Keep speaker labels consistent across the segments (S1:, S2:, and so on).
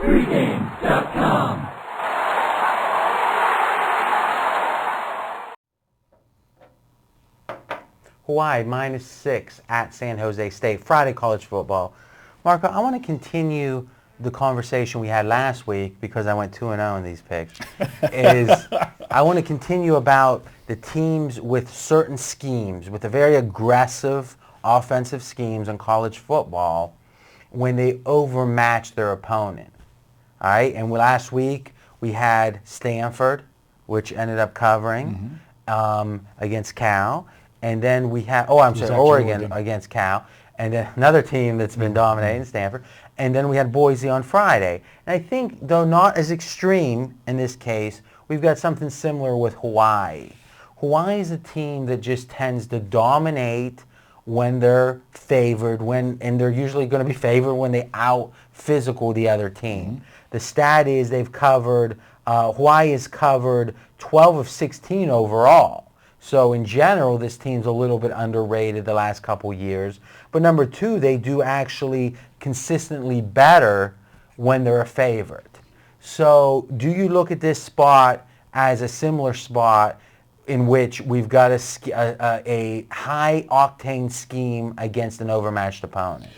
S1: Pregame.com.
S2: Hawaii -6 at San Jose State. Friday college football. Marco, I want to continue the conversation we had last week because I went 2-0 in these picks. I want to continue about the teams with certain schemes, with the very aggressive offensive schemes in college football when they overmatch their opponent. All right, and last week we had Stanford, which ended up covering against Cal. And then we had, Oregon against Cal. And then another team that's been dominating, Stanford. And then we had Boise on Friday. And I think, though not as extreme in this case, we've got something similar with Hawaii. Hawaii is a team that just tends to dominate when they're favored, and they're usually going to be favored when they out-physical the other team. The stat is Hawaii has covered 12 of 16 overall. So in general, this team's a little bit underrated the last couple years. But number two, they do actually consistently better when they're a favorite. So do you look at this spot as a similar spot in which we've got a high-octane scheme against an overmatched opponent?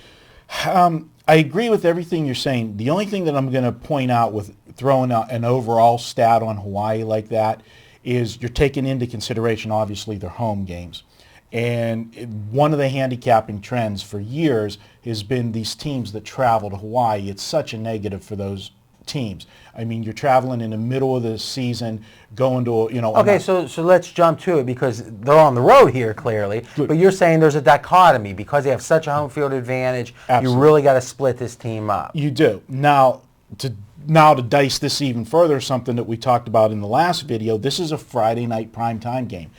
S3: I agree with everything you're saying. The only thing that I'm going to point out with throwing out an overall stat on Hawaii like that is you're taking into consideration, obviously, their home games. And one of the handicapping trends for years has been these teams that travel to Hawaii. It's such a negative for those teams. I mean, you're traveling in the middle of the season, going to,
S2: Okay, so let's jump to it because they're on the road here, clearly. Good. But you're saying there's a dichotomy. Because they have such a home field advantage, Absolutely. You really got to split this team up.
S3: You do. Now, to dice this even further, something that we talked about in the last video, this is a Friday night primetime game.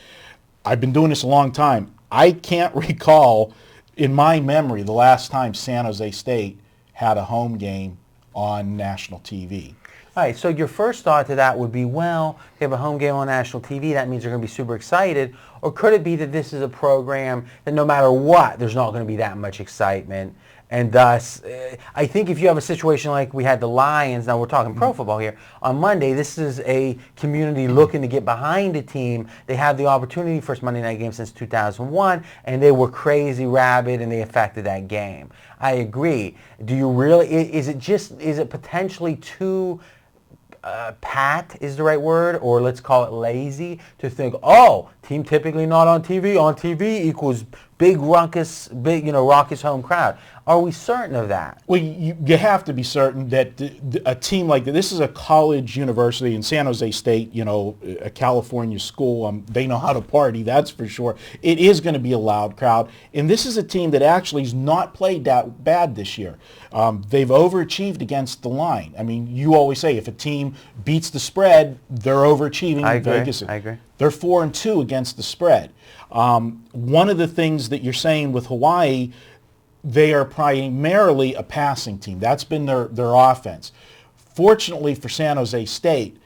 S3: I've been doing this a long time. I can't recall in my memory the last time San Jose State had a home game on national TV.
S2: All right, so your first thought to that would be, well, they have a home game on national TV. That means they're going to be super excited. Or could it be that this is a program that no matter what, there's not going to be that much excitement? And thus, I think if you have a situation like we had the Lions, now we're talking pro football here, on Monday, this is a community looking to get behind a team. They have the opportunity, first Monday night game since 2001, and they were crazy rabid and they affected that game. I agree. Do you really, is it potentially too pat is the right word, or let's call it lazy, to think, oh, team typically not on TV equals big raucous home crowd. Are we certain of that?
S3: Well, you have to be certain that a team like this is a college university in San Jose State, a California school. They know how to party, that's for sure. It is going to be a loud crowd. And this is a team that actually has not played that bad this year. They've overachieved against the line. I mean, you always say if a team beats the spread, they're overachieving.
S2: I agree.
S3: They're 4-2 against the spread. One of the things that you're saying with Hawaii, they are primarily a passing team. That's been their offense. Fortunately for San Jose State,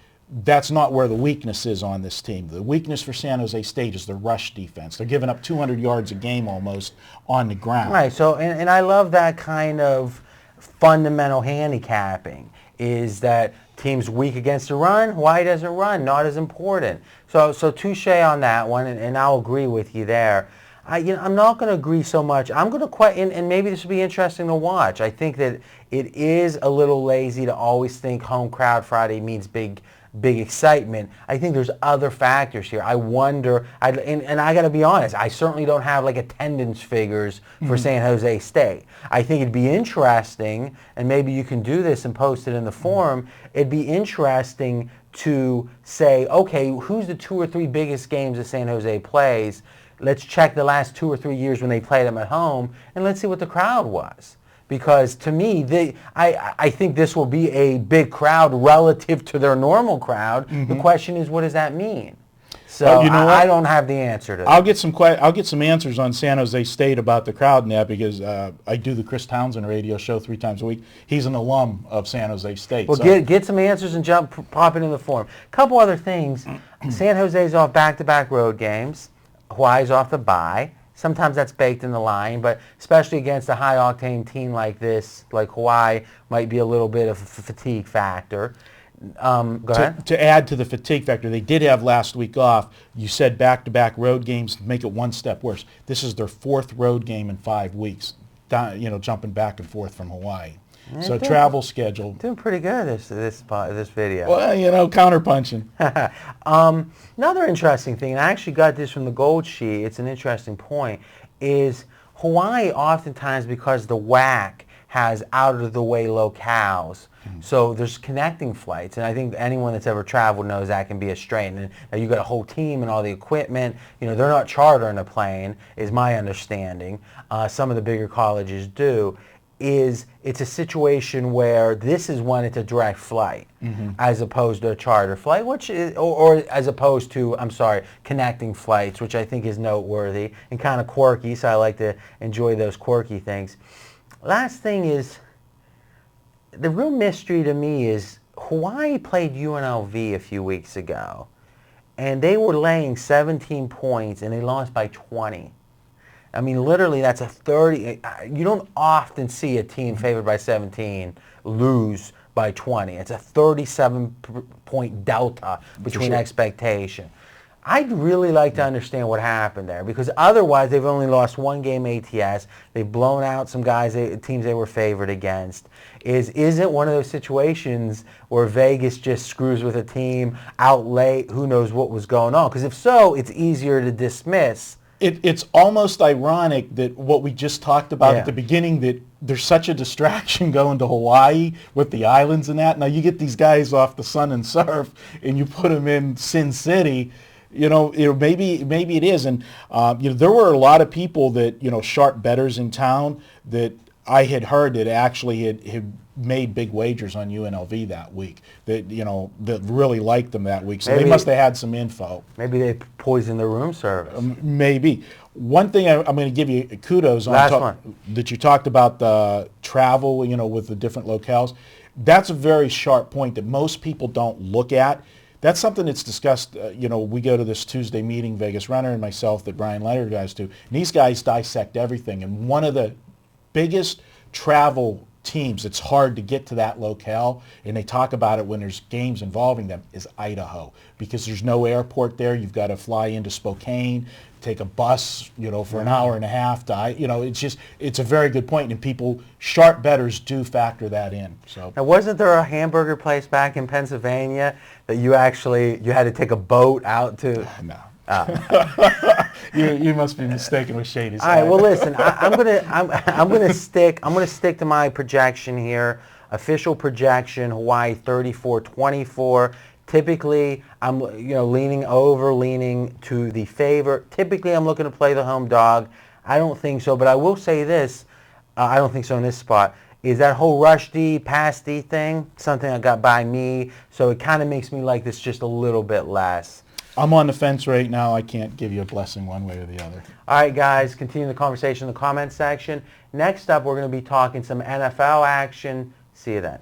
S3: that's not where the weakness is on this team. The weakness for San Jose State is their rush defense. They're giving up 200 yards a game almost on the ground.
S2: Right, so, and I love that kind of fundamental handicapping, is that teams weak against the run, Hawaii doesn't run, not as important. So touche on that one, and I'll agree with you there. I'm not going to agree so much. I'm going to and maybe this will be interesting to watch. I think that it is a little lazy to always think home crowd Friday means big excitement. I think there's other factors here. I wonder, and I got to be honest, I certainly don't have like attendance figures for San Jose State. I think it'd be interesting, and maybe you can do this and post it in the forum, it'd be interesting to say, okay, who's the 2 or 3 biggest games that San Jose plays? Let's check the last 2 or 3 years when they played them at home, and let's see what the crowd was. Because to me, I think this will be a big crowd relative to their normal crowd. The question is, what does that mean? So I don't have the answer to that.
S3: I'll get some answers on San Jose State about the crowd in that, because I do the Chris Townsend radio show 3 times a week. He's an alum of San Jose State.
S2: Well, get some answers and pop it in the forum. A couple other things. San Jose's off back-to-back road games. Hawaii's off the bye. Sometimes that's baked in the line, but especially against a high-octane team like this, like Hawaii, might be a little bit of a fatigue factor. Go ahead.
S3: To add to the fatigue factor, they did have last week off. You said back-to-back road games make it one step worse. This is their fourth road game in 5 weeks, jumping back and forth from Hawaii. So travel schedule.
S2: Doing pretty good this video.
S3: Well, counterpunching.
S2: Another interesting thing, and I actually got this from the Gold Sheet, it's an interesting point, is Hawaii oftentimes, because the WAC has out-of-the-way locales, so there's connecting flights, and I think anyone that's ever traveled knows that can be a strain. And now you got a whole team and all the equipment. They're not chartering a plane, is my understanding. Some of the bigger colleges do. It's a situation where this is when it's a direct flight as opposed to a charter flight, which is, or as opposed to, connecting flights, which I think is noteworthy and kind of quirky, so I like to enjoy those quirky things. Last thing is, the real mystery to me is Hawaii played UNLV a few weeks ago, and they were laying 17 points, and they lost by 20. I mean, literally, that's a 30. You don't often see a team favored by 17 lose by 20. It's a 37-point delta between expectation. I'd really like to understand what happened there, because otherwise they've only lost one game ATS. They've blown out some teams they were favored against. Is it one of those situations where Vegas just screws with a team out late? Who knows what was going on? Because if so, it's easier to dismiss.
S3: It's almost ironic that what we just talked about at the beginning, that there's such a distraction going to Hawaii with the islands and that. Now you get these guys off the sun and surf and you put them in Sin City. Maybe it is. And, there were a lot of people that, sharp bettors in town that I had heard that actually had made big wagers on UNLV that week, that really liked them that week. So they must have had some info.
S2: Maybe they poisoned the room service.
S3: Maybe. One thing I'm going to give you kudos on that you talked about the travel, with the different locales. That's a very sharp point that most people don't look at. That's something that's discussed. We go to this Tuesday meeting, Vegas Runner and myself, that Brian Leonard guys do, and these guys dissect everything. And one of the biggest travel teams, it's hard to get to that locale, and they talk about it when there's games involving them, is Idaho, because there's no airport there. You've got to fly into Spokane, take a bus, for an hour and a half to, it's a very good point, and people, sharp bettors, do factor that in. So
S2: now, wasn't there a hamburger place back in Pennsylvania that you had to take a boat out to?
S3: No. You must be mistaken with Shady's.
S2: All right. Well, listen. I'm gonna stick to my projection here. Official projection: Hawaii 34-24. Typically, I'm leaning to the favor. Typically, I'm looking to play the home dog. I don't think so, but I will say this: I don't think so in this spot. Is that whole rush D, pass D thing something that got by me? So it kind of makes me like this just a little bit less.
S3: I'm on the fence right now. I can't give you a blessing one way or the other.
S2: All right, guys, continue the conversation in the comment section. Next up, we're going to be talking some NFL action. See you then.